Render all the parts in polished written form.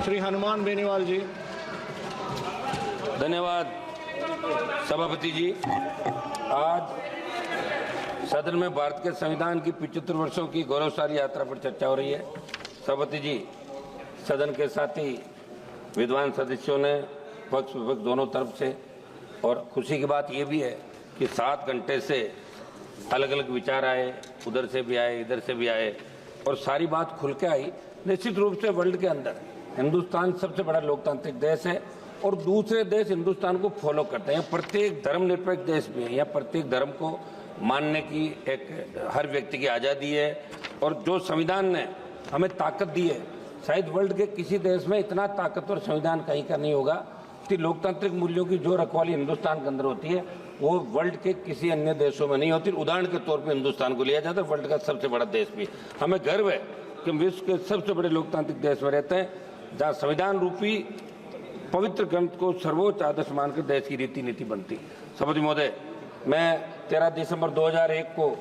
श्री हनुमान बेनीवाल जी। धन्यवाद सभापति जी। आज सदन में भारत के संविधान की 75 वर्षों की गौरवशाली यात्रा पर चर्चा हो रही है। सभापति जी, सदन के साथी विद्वान सदस्यों ने पक्ष विपक्ष दोनों तरफ से, और खुशी की बात ये भी है कि 7 घंटे से अलग अलग विचार आए, उधर से भी आए, इधर से भी आए, और सारी बात खुल के आई। निश्चित रूप से वर्ल्ड के अंदर हिंदुस्तान सबसे बड़ा लोकतांत्रिक देश है और दूसरे देश हिंदुस्तान को फॉलो करते हैं। प्रत्येक धर्मनिरपेक्ष देश भी है, या प्रत्येक धर्म को मानने की एक हर व्यक्ति की आज़ादी है। और जो संविधान ने हमें ताकत दी है, शायद वर्ल्ड के किसी देश में इतना ताकतवर संविधान कहीं का नहीं होगा कि लोकतांत्रिक मूल्यों की जो रखवाली हिंदुस्तान के अंदर होती है वो वर्ल्ड के किसी अन्य देशों में नहीं होती। उदाहरण के तौर पर हिंदुस्तान को लिया जाता है, वर्ल्ड का सबसे बड़ा देश भी। हमें गर्व है कि हम विश्व के सबसे बड़े लोकतांत्रिक देश में रहते हैं, जहाँ संविधान रूपी पवित्र ग्रंथ को सर्वोच्च आदर्श मानकर देश की रीति नीति बनती। सभापति महोदय, मैं 13 दिसंबर 2001 को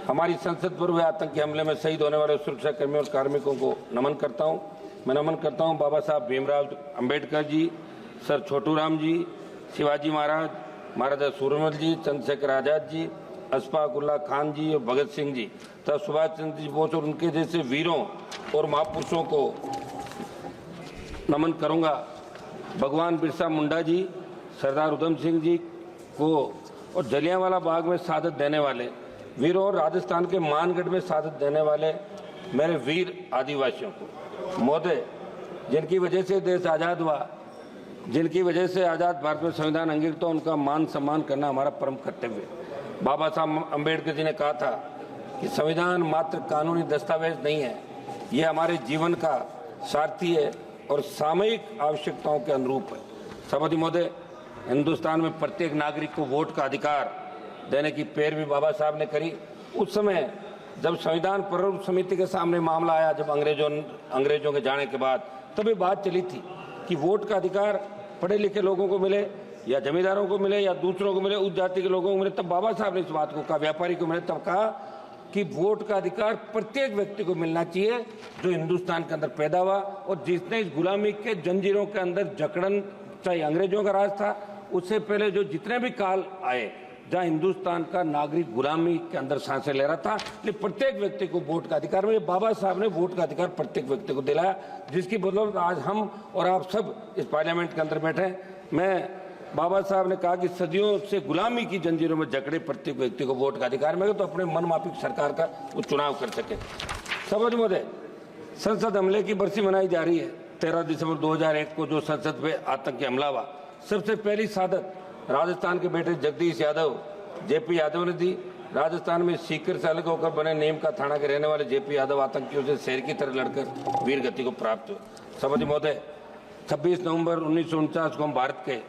हमारी संसद पर हुए आतंकी हमले में शहीद होने वाले सुरक्षा कर्मियों और कार्मिकों को नमन करता हूँ। मैं नमन करता हूँ बाबा साहब भीमराव अम्बेडकर जी, सर छोटूराम जी, शिवाजी महाराज, महाराजा सूरजमल जी, चंद्रशेखर आजाद जी, अशफाक उल्लाह खान जी और भगत सिंह जी तथा सुभाष चंद्र जी बोस और उनके जैसे वीरों और महापुरुषों को नमन करूंगा। भगवान बिरसा मुंडा जी, सरदार उधम सिंह जी को और जलियांवाला बाग में शहादत देने वाले वीरों और राजस्थान के मानगढ़ में शहादत देने वाले मेरे वीर आदिवासियों को। महोदय, जिनकी वजह से देश आज़ाद हुआ, जिनकी वजह से आज़ाद भारत में संविधान अंगीकृत हो, उनका मान सम्मान करना हमारा परम कर्तव्य है। बाबा साहब अम्बेडकर जी ने कहा था कि संविधान मात्र कानूनी दस्तावेज नहीं है, ये हमारे जीवन का सारथी है और सामयिक आवश्यकताओं के अनुरूप है। सभापति महोदय, हिंदुस्तान में प्रत्येक नागरिक को वोट का अधिकार देने की पैरवी बाबा साहब ने करी। उस समय जब संविधान प्रारूप समिति के सामने मामला आया, जब अंग्रेजों के जाने के बाद, तभी बात चली थी कि वोट का अधिकार पढ़े लिखे लोगों को मिले या जमींदारों को मिले या दूसरों को मिले, उस जाति के लोगों को मिले। तब बाबा साहब ने इस बात को कहा, व्यापारी को मिले, तब कहा कि वोट का अधिकार प्रत्येक व्यक्ति को मिलना चाहिए जो हिंदुस्तान के अंदर पैदा हुआ और जिसने इस गुलामी के जंजीरों के अंदर जकड़न, चाहे अंग्रेजों का राज था, उससे पहले जो जितने भी काल आए जहाँ हिंदुस्तान का नागरिक गुलामी के अंदर सांसें ले रहा था, लेकिन प्रत्येक व्यक्ति को वोट का अधिकार मिले। बाबा साहब ने वोट का अधिकार प्रत्येक व्यक्ति को दिलाया, जिसकी बदौलत आज हम और आप सब इस पार्लियामेंट के अंदर बैठे हैं। मैं बाबा साहब ने कहा कि सदियों से गुलामी की जंजीरों में जकड़े प्रत्येक व्यक्ति को वोट का अधिकार मिले तो अपने मनमाफिक सरकार का वो चुनाव कर सके। सभापति महोदय, संसद हमले की बरसी मनाई जा रही है। 13 दिसंबर 2001 को जो संसद पे आतंकी हमला हुआ, सबसे पहली शहादत राजस्थान के बेटे जगदीश यादव, जेपी यादव ने दी। राजस्थान में सीकर से अलग होकर बने नीम का थाना के रहने वाले जेपी यादव आतंकियों से शेर की तरह लड़कर वीर गति को प्राप्त हुए। सभापति महोदय, 26 नवंबर 1949 को हम भारत के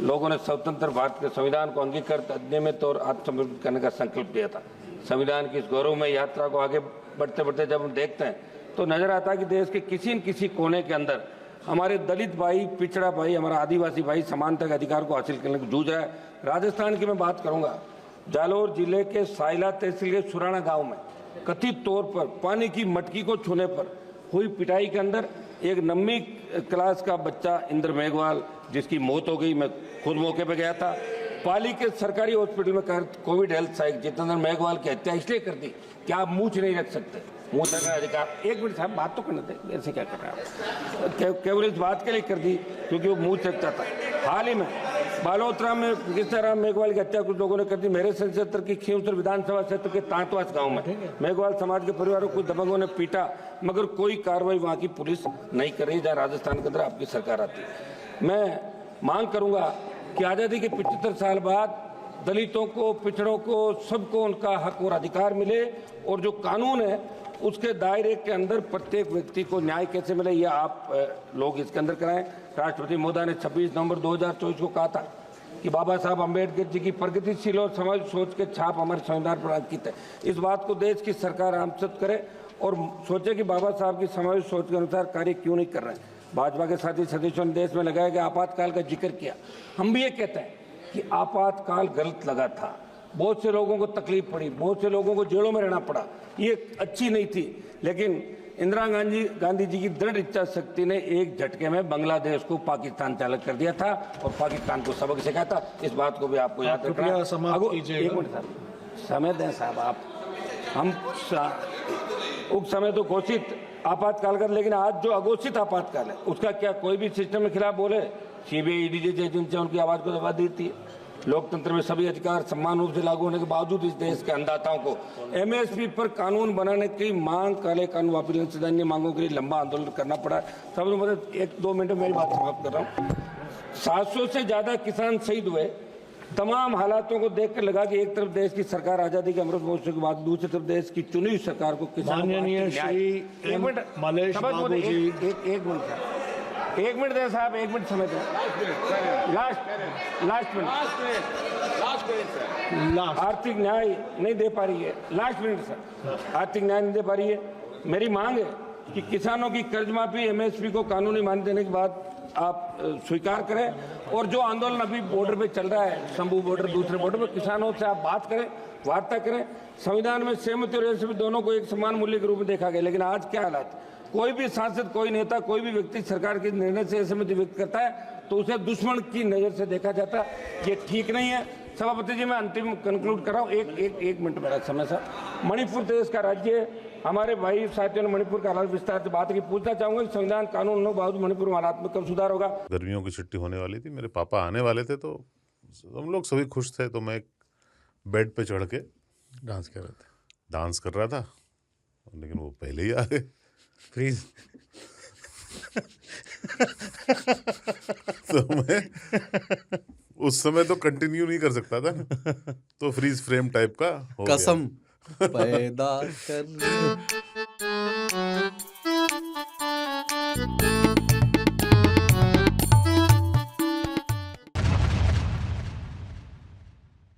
लोगों ने स्वतंत्र भारत के संविधान को अंगीकृत, अनियमित और आत्मसमर्पित करने का संकल्प लिया था। संविधान की इस गौरवमय यात्रा को आगे बढ़ते बढ़ते जब हम देखते हैं तो नजर आता है कि देश के किसी न किसी कोने के अंदर हमारे दलित भाई, पिछड़ा भाई, हमारा आदिवासी भाई समानता के अधिकार को हासिल करने को जूझ रहा है। राजस्थान की मैं बात करूंगा, जालोर जिले के साइला तहसील के सुराना गांव में कथित तौर पर पानी की मटकी को छूने पर हुई पिटाई के अंदर एक 9वीं क्लास का बच्चा इंद्र मेघवाल, जिसकी मौत हो गई। मैं खुद मौके पर गया था। पाली के सरकारी हॉस्पिटल में कोविड हेल्थ सहायक जितेंद्र मेघवाल की हत्या इसलिए कर दी कि आप मूछ नहीं रख सकते, मुंह तक अधिकार। एक मिनट साहब, बात तो करने दें, ऐसे क्या कर रहा है। केवल इस बात के लिए कर दी क्योंकि वो मुंह सकता था। हाल ही में बालोतरा में किस्ताराम मेघवाल की हत्या कुछ लोगों ने कर दी। मेरे क्षेत्र की खींवसर विधानसभा क्षेत्र के तांतवास गांव में मेघवाल समाज के परिवारों को दबंगों ने पीटा, मगर कोई कार्रवाई वहां की पुलिस नहीं कर रही, जहाँ राजस्थान के अंदर आपकी सरकार आती है। मैं मांग करूंगा कि आज़ादी के 75 साल बाद दलितों को, पिछड़ों को, सबको उनका हक और अधिकार मिले और जो कानून है उसके दायरे के अंदर प्रत्येक व्यक्ति को न्याय कैसे मिले, ये आप लोग इसके अंदर कराएं। राष्ट्रपति महोदय ने 26 नवंबर 2024 को कहा था कि बाबा साहब अम्बेडकर जी की प्रगतिशील और समाज सोच के छाप हमारे संविधान पर अंकित है। इस बात को देश की सरकार आमसद करे और सोचे कि बाबा साहब की समाज सोच के अनुसार कार्य क्यों नहीं कर रहे हैं। भाजपा के साथी सदस्यों ने देश में लगाया गया आपातकाल का जिक्र किया। हम भी ये कहते हैं कि आपातकाल गलत लगा था, बहुत से लोगों को तकलीफ पड़ी, बहुत से लोगों को जेलों में रहना पड़ा, ये अच्छी नहीं थी, लेकिन इंदिरा गांधी जी की दृढ़ इच्छा शक्ति ने एक झटके में बांग्लादेश को पाकिस्तान चालक कर दिया था और पाकिस्तान को सबक सिखाया था। इस बात को भी आपको याद रखना है। एक मिनट साहब, समय दें साहब आप। हम उस समय तो घोषित आपातकाल कर, लेकिन आज जो अघोषित आपातकाल है उसका क्या कोई भी सिस्टम के खिलाफ बोले? सीबीआई, ईडी जैसी एजेंसियां उनकी आवाज को दबा देती है। लोकतंत्र में सभी अधिकार समान रूप से लागू होने के बावजूद इस देश के अन्नदाताओं को एमएसपी पर कानून बनाने की मांग, काले कानून वापस लेने से अन्य मांगों के लिए लंबा आंदोलन करना पड़ा। सबसे मतलब 1-2 मिनट में मेरी बात समाप्त कर रहा हूँ। 700 से ज्यादा किसान शहीद हुए। तमाम हालातों को देखकर लगा कि एक तरफ देश की सरकार आजादी के अमृत महोत्सव के बाद, दूसरी तरफ देश की चुनी हुई सरकार को किसानों को एक मिनट दें साहब, 1 मिनट समय दें। लास्ट मिनट आर्थिक न्याय नहीं दे पा रही है। लास्ट मिनट सर, आर्थिक न्याय नहीं दे पा रही है। मेरी मांग है कि किसानों की कर्ज माफी, एमएसपी को कानूनी मान्यता देने के बाद आप स्वीकार करें। और जो आंदोलन अभी बॉर्डर पे चल रहा है, शंभू बॉर्डर, दूसरे बॉर्डर पे, किसानों से आप बात करें, वार्ता करें। संविधान में सहमति और असहमति दोनों को एक समान मूल्य के रूप में देखा गया, लेकिन आज क्या हालात? कोई भी सांसद, कोई नेता, कोई भी व्यक्ति सरकार के निर्णय से असहमति व्यक्त करता है तो उसे दुश्मन की नजर से देखा जाता है। ये ठीक नहीं है। सभापति जी, मैं अंतिम कंक्लूड कर रहा हूँ। एक मिनट मेरा समय सर। मणिपुर देश का राज्य है। हमारे भाई साथियों ने मणिपुर का हालात विस्तार से बात की। पूछना चाहूंगा कि संविधान कानून होने के बावजूद मणिपुर में हालात में कब सुधार होगा? गर्मियों की छुट्टी होने वाली थी, मेरे पापा आने वाले थे, तो हम लोग सभी खुश थे। तो मैं एक बेड पे चढ़ के डांस कर रहा था, लेकिन वो पहले ही आ गए। फ्रीज। तो मैं उस समय तो कंटिन्यू नहीं कर सकता था ना, तो फ्रीज फ्रेम टाइप का हो गया। कसम पैदा कर